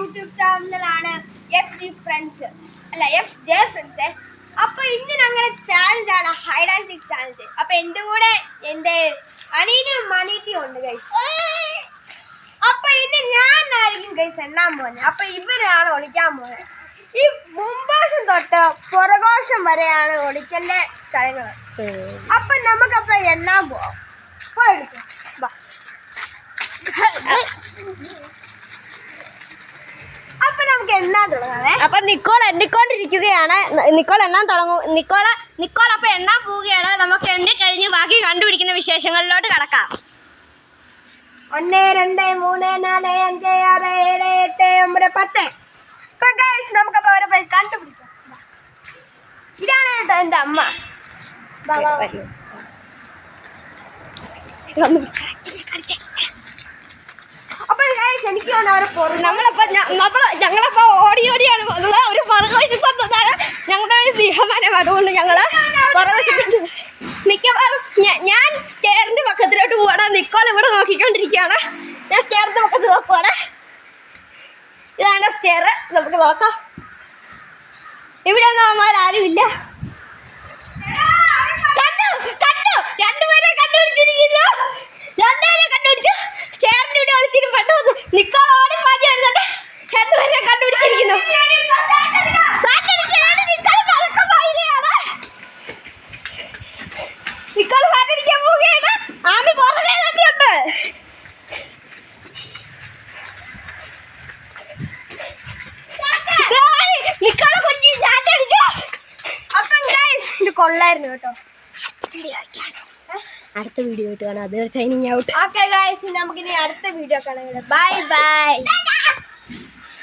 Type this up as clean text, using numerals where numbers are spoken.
YouTube ചാനലാണ് FG friends അല്ല FJ friends. അപ്പൊ ഇന്ന് ഞങ്ങളുടെ ചാനലാണ് ഹൈഡ് ആൻഡ് സീക്ക് ചാനൽ. അപ്പൊ എൻ്റെ കൂടെ എൻ്റെ അനിയനും മനീതിയും ഉണ്ട് ഗൈസ്. അപ്പൊ ഇന്ന് ഞാനായിരിക്കും ഗൈസ് എണ്ണാൻ പോകുന്നത്. അപ്പൊ ഇവരാണ് ഒളിക്കാൻ പോകുന്നത്. ഈ മുൻവശം തൊട്ട് പുറകോശം വരെയാണ് ഒളിക്കലിന്റെ സ്ഥലങ്ങൾ. അപ്പൊ നമുക്കപ്പൊ എണ്ണാൻ പോവാം. അപ്പൊ നമുക്ക് എണ്ണാൻ തുടങ്ങാവേ. അപ്പൊ നിക്കോൾ എണ്ണിക്കൊണ്ടിരിക്കുകയാണ്. നിക്കോൾ എണ്ണാൻ തുടങ്ങും. നിക്കോൾ അപ്പൊ എണ്ണാൻ പോവുകയാണ്. നമുക്ക് എണ്ണി കഴിഞ്ഞ് ബാക്കി കണ്ടുപിടിക്കുന്ന വിശേഷങ്ങളിലോട്ട് കടക്കാം. 1 2 3 4 5 6 7 8 9 10. ഇപ്പൊ ഗൈസ് നമുക്കപ്പോ അവരെ പോയി കണ്ടുപിടിക്കാം. ഇതാണ് കേട്ടോ എന്റെ അമ്മ. അപ്പൊ ഗൈസ് എനിക്ക് അവരെ ഞങ്ങളപ്പോ ഓടിയാണ് പോകുന്നത്. ഒരു പുറകുവശത്താണ് ഞങ്ങളുടെ ഒരു സിംഹമാനം. അതുകൊണ്ട് ഞങ്ങള് പുറകുവശത്ത് മിക്കവാറും ഞാൻ സ്റ്റെയറിന്റെ പക്കത്തിലോട്ട് പോവാണ്. നിക്കോൾ ഇവിടെ നോക്കിക്കൊണ്ടിരിക്കുകയാണ്. ഞാൻ സ്റ്റെയറിന്റെ പക്കത്ത് നോക്കുവാണ്. ഇതാണ് സ്റ്റെയർ. നമുക്ക് നോക്കാം. ഇവിടെ ഒന്നും അവന്മാരാരുമില്ല. രണ്ടുപേരെ കണ്ടുപിടിച്ചിരിക്കുന്നു. സ്റ്റെയറിന്റെ ഇവിടെ ഒളിച്ചിട്ട് പെട്ടെന്ന് നിക്കോൾ ഓടി മാറ്റി വരുന്നുണ്ട്. രണ്ടുപേരെ കണ്ടുപിടിച്ചിരിക്കുന്നു. നിക്കോൾ സാറ്റടിക്കാൻ പോവുകയാണ്. ആമി പുറകെ തന്നെയുണ്ട്. നിക്കോളെ കുഞ്ഞി സാറ്റടിക്കാം. അപ്പം ഗൈസ് ഇത് കൊള്ളായിരുന്നു കേട്ടോ. അടുത്ത വീഡിയോ ആയിട്ട് കാണാം. അത് സൈനിങ് ഔട്ട്. ഓക്കെ ഗൈസ് നമുക്കിനി അടുത്ത വീഡിയോ കാണാം. Bye bye.